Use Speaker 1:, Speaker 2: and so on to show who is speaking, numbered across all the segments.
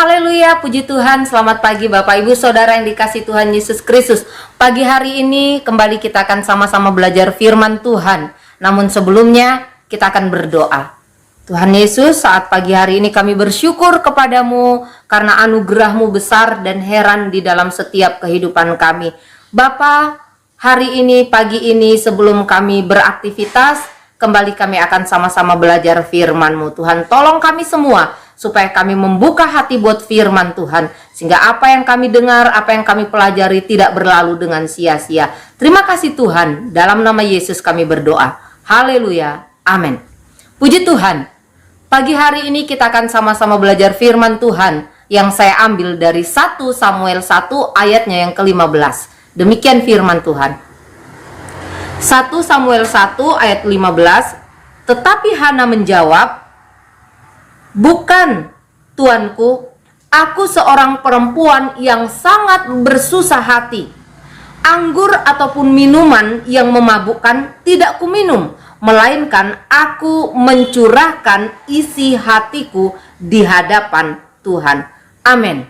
Speaker 1: Haleluya, puji Tuhan. Selamat pagi Bapak Ibu Saudara yang dikasihi Tuhan Yesus Kristus. Pagi hari ini kembali kita akan sama-sama belajar firman Tuhan. Namun sebelumnya kita akan berdoa. Tuhan Yesus, saat pagi hari ini kami bersyukur kepadamu karena anugerah-Mu besar dan heran di dalam setiap kehidupan kami. Bapa, hari ini, pagi ini sebelum kami beraktivitas, kembali kami akan sama-sama belajar firman-Mu. Tuhan, tolong kami semua supaya kami membuka hati buat firman Tuhan, sehingga apa yang kami dengar, apa yang kami pelajari tidak berlalu dengan sia-sia. Terima kasih Tuhan, dalam nama Yesus kami berdoa. Haleluya, amin. Puji Tuhan, pagi hari ini kita akan sama-sama belajar firman Tuhan yang saya ambil dari 1 Samuel 1 ayatnya yang ke-15. Demikian firman Tuhan. 1 Samuel 1 ayat 15, tetapi Hana menjawab, "Bukan, tuanku, aku seorang perempuan yang sangat bersusah hati. Anggur ataupun minuman yang memabukkan tidak kuminum, melainkan aku mencurahkan isi hatiku di hadapan Tuhan." Amin.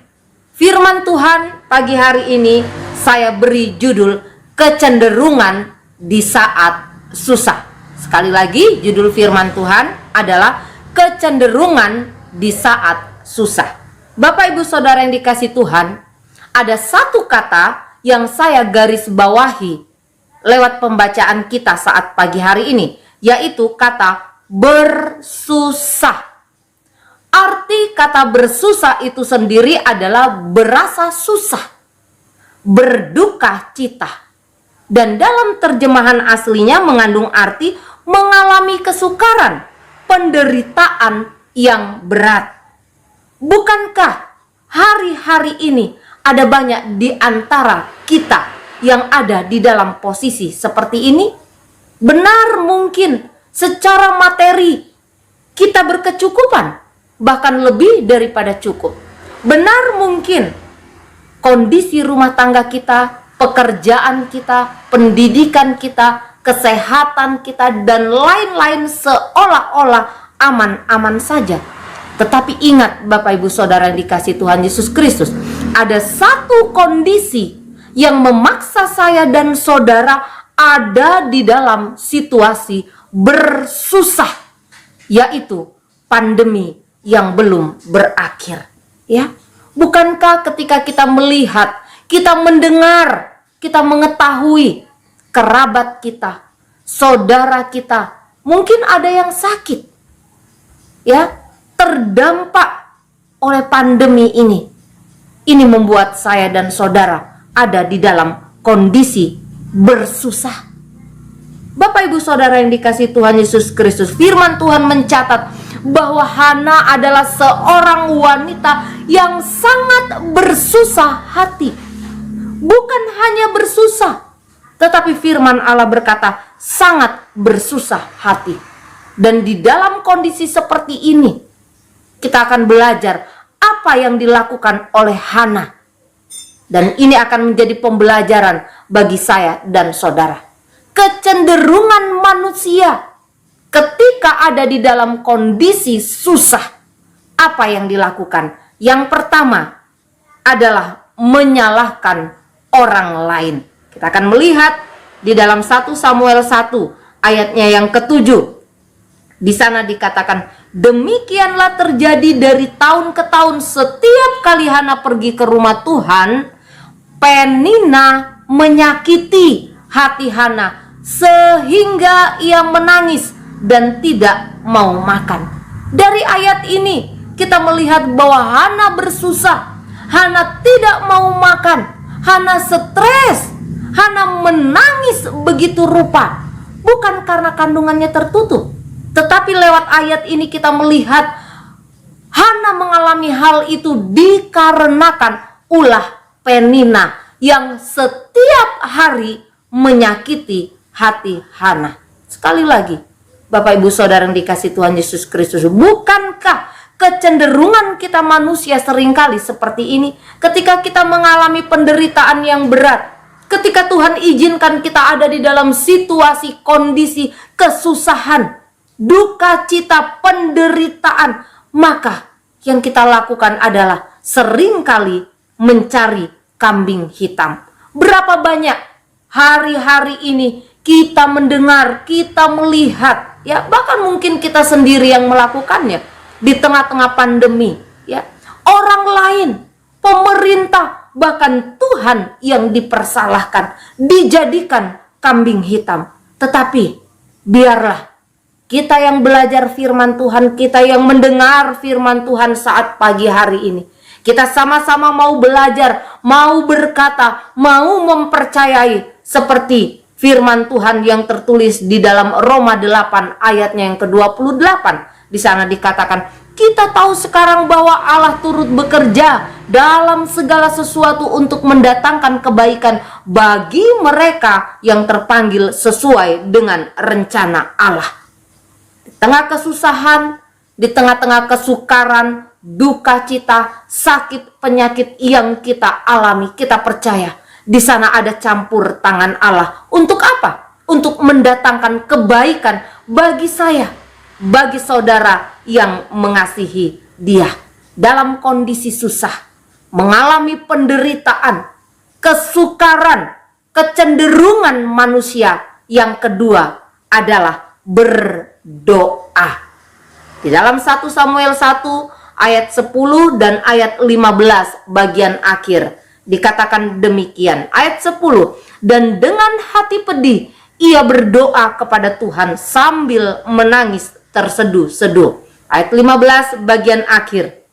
Speaker 1: Firman Tuhan pagi hari ini saya beri judul kecenderungan di saat susah. Sekali lagi, judul firman Tuhan adalah kecenderungan di saat susah. Bapak Ibu Saudara yang dikasihi Tuhan, ada satu kata yang saya garis bawahi lewat pembacaan kita saat pagi hari ini, yaitu kata bersusah. Arti kata bersusah itu sendiri adalah berasa susah, berduka cita. Dan dalam terjemahan aslinya mengandung arti mengalami kesukaran, penderitaan yang berat. Bukankah hari-hari ini ada banyak di antara kita yang ada di dalam posisi seperti ini? Benar, mungkin secara materi kita berkecukupan, bahkan lebih daripada cukup. Benar, mungkin kondisi rumah tangga kita, pekerjaan kita, pendidikan kita, kesehatan kita, dan lain-lain seolah-olah aman-aman saja. Tetapi ingat Bapak Ibu Saudara yang dikasihi Tuhan Yesus Kristus, ada satu kondisi yang memaksa saya dan saudara ada di dalam situasi bersusah, yaitu pandemi yang belum berakhir. Ya, bukankah ketika kita melihat, kita mendengar, kita mengetahui kerabat kita, saudara kita, mungkin ada yang sakit, ya, terdampak oleh pandemi ini. Ini membuat saya dan saudara ada di dalam kondisi bersusah. Bapak Ibu Saudara yang dikasihi Tuhan Yesus Kristus, firman Tuhan mencatat bahwa Hana adalah seorang wanita yang sangat bersusah hati. Bukan hanya bersusah, tetapi firman Allah berkata sangat bersusah hati. Dan di dalam kondisi seperti ini, kita akan belajar apa yang dilakukan oleh Hana. Dan ini akan menjadi pembelajaran bagi saya dan saudara. Kecenderungan manusia ketika ada di dalam kondisi susah, apa yang dilakukan? Yang pertama adalah menyalahkan orang lain. Kita akan melihat di dalam 1 Samuel 1 ayatnya yang ke-7. Di sana dikatakan, demikianlah terjadi dari tahun ke tahun. Setiap kali Hana pergi ke rumah Tuhan, Penina menyakiti hati Hana sehingga ia menangis dan tidak mau makan. Dari ayat ini kita melihat bahwa Hana bersusah, Hana tidak mau makan, Hana stres, Hana menangis begitu rupa. Bukan karena kandungannya tertutup, tetapi lewat ayat ini kita melihat Hana mengalami hal itu dikarenakan ulah Penina yang setiap hari menyakiti hati Hana. Sekali lagi, Bapak Ibu Saudara yang dikasihi Tuhan Yesus Kristus, bukankah kecenderungan kita manusia seringkali seperti ini? Ketika kita mengalami penderitaan yang berat, ketika Tuhan izinkan kita ada di dalam situasi, kondisi kesusahan, duka cita, penderitaan, maka yang kita lakukan adalah seringkali mencari kambing hitam. Berapa banyak hari-hari ini kita mendengar, kita melihat, ya bahkan mungkin kita sendiri yang melakukannya di tengah-tengah pandemi, ya orang lain, pemerintah, bahkan Tuhan yang dipersalahkan, dijadikan kambing hitam. Tetapi biarlah kita yang belajar firman Tuhan, kita yang mendengar firman Tuhan saat pagi hari ini, kita sama-sama mau belajar, mau berkata, mau mempercayai seperti firman Tuhan yang tertulis di dalam Roma 8 ayatnya yang ke-28. Di sana dikatakan, kita tahu sekarang bahwa Allah turut bekerja dalam segala sesuatu untuk mendatangkan kebaikan bagi mereka yang terpanggil sesuai dengan rencana Allah. Di tengah kesusahan, di tengah-tengah kesukaran, duka cita, sakit, penyakit yang kita alami, kita percaya di sana ada campur tangan Allah. Untuk apa? Untuk mendatangkan kebaikan bagi saya, bagi saudara yang mengasihi Dia. Dalam kondisi susah, mengalami penderitaan, kesukaran, kecenderungan manusia yang kedua adalah berdoa. Di dalam 1 Samuel 1 ayat 10 dan ayat 15 bagian akhir dikatakan demikian. Ayat 10, dan dengan hati pedih ia berdoa kepada Tuhan sambil menangis terseduh-seduh. Ayat 15 bagian akhir,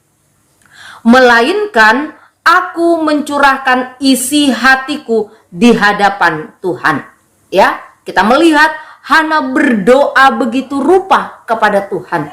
Speaker 1: melainkan aku mencurahkan isi hatiku di hadapan Tuhan. Ya, kita melihat Hana berdoa begitu rupa kepada Tuhan.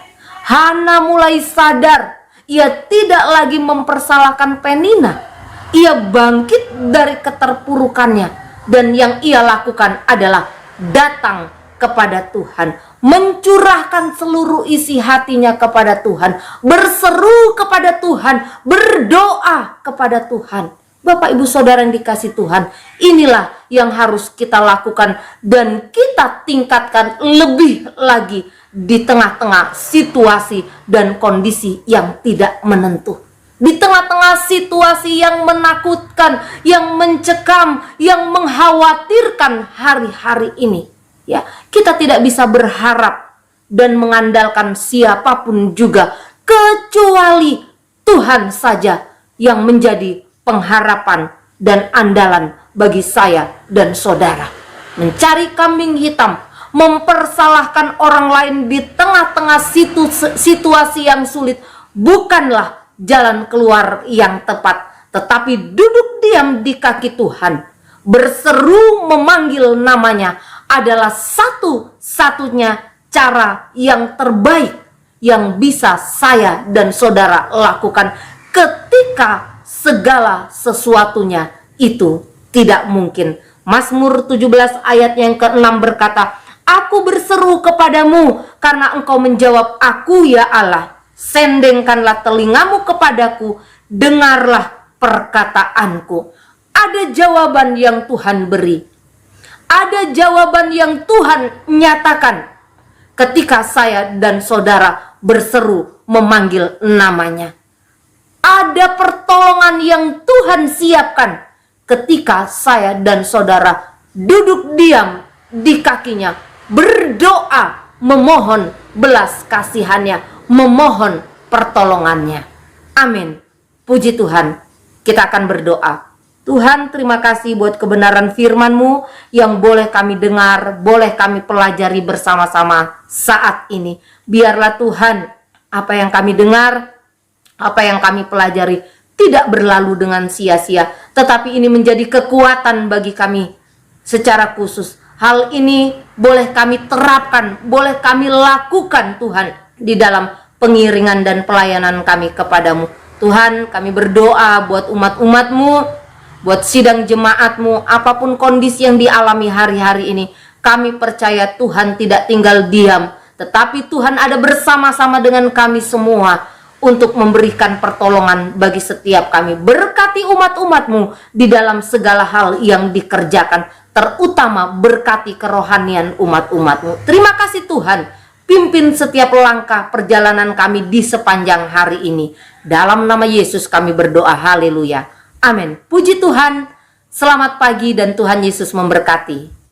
Speaker 1: Hana mulai sadar, ia tidak lagi mempersalahkan Penina. Ia bangkit dari keterpurukannya, dan yang ia lakukan adalah datang kepada Tuhan, mencurahkan seluruh isi hatinya kepada Tuhan, berseru kepada Tuhan, berdoa kepada Tuhan. Bapak Ibu Saudara yang dikasih Tuhan, inilah yang harus kita lakukan dan kita tingkatkan lebih lagi di tengah-tengah situasi dan kondisi yang tidak menentu. Di tengah-tengah situasi yang menakutkan, yang mencekam, yang mengkhawatirkan hari-hari ini, ya, kita tidak bisa berharap dan mengandalkan siapapun juga kecuali Tuhan saja yang menjadi pengharapan dan andalan bagi saya dan saudara. Mencari kambing hitam, mempersalahkan orang lain di tengah-tengah situasi yang sulit bukanlah jalan keluar yang tepat, tetapi duduk diam di kaki Tuhan, berseru memanggil namanya adalah satu-satunya cara yang terbaik yang bisa saya dan saudara lakukan ketika segala sesuatunya itu tidak mungkin. Mazmur 17 ayat yang ke-6 berkata, aku berseru kepadamu karena engkau menjawab aku ya Allah. Sendengkanlah telingamu kepadaku, dengarlah perkataanku. Ada jawaban yang Tuhan beri, ada jawaban yang Tuhan nyatakan ketika saya dan saudara berseru memanggil namanya. Ada pertolongan yang Tuhan siapkan ketika saya dan saudara duduk diam di kakinya, berdoa memohon belas kasihannya, memohon pertolongannya. Amin. Puji Tuhan. Kita akan berdoa. Tuhan, terima kasih buat kebenaran firman-Mu yang boleh kami dengar, boleh kami pelajari bersama-sama saat ini. Biarlah Tuhan, apa yang kami dengar, apa yang kami pelajari tidak berlalu dengan sia-sia, tetapi ini menjadi kekuatan bagi kami secara khusus. Hal ini boleh kami terapkan, boleh kami lakukan Tuhan di dalam pengiringan dan pelayanan kami kepadamu. Tuhan, kami berdoa buat umat-umat-Mu, buat sidang jemaat-Mu, apapun kondisi yang dialami hari-hari ini. Kami percaya Tuhan tidak tinggal diam, tetapi Tuhan ada bersama-sama dengan kami semua untuk memberikan pertolongan bagi setiap kami. Berkati umat-umat-Mu di dalam segala hal yang dikerjakan, terutama berkati kerohanian umat-umat-Mu. Terima kasih Tuhan. Pimpin setiap langkah perjalanan kami di sepanjang hari ini. Dalam nama Yesus kami berdoa, haleluya. Amin. Puji Tuhan, selamat pagi dan Tuhan Yesus memberkati.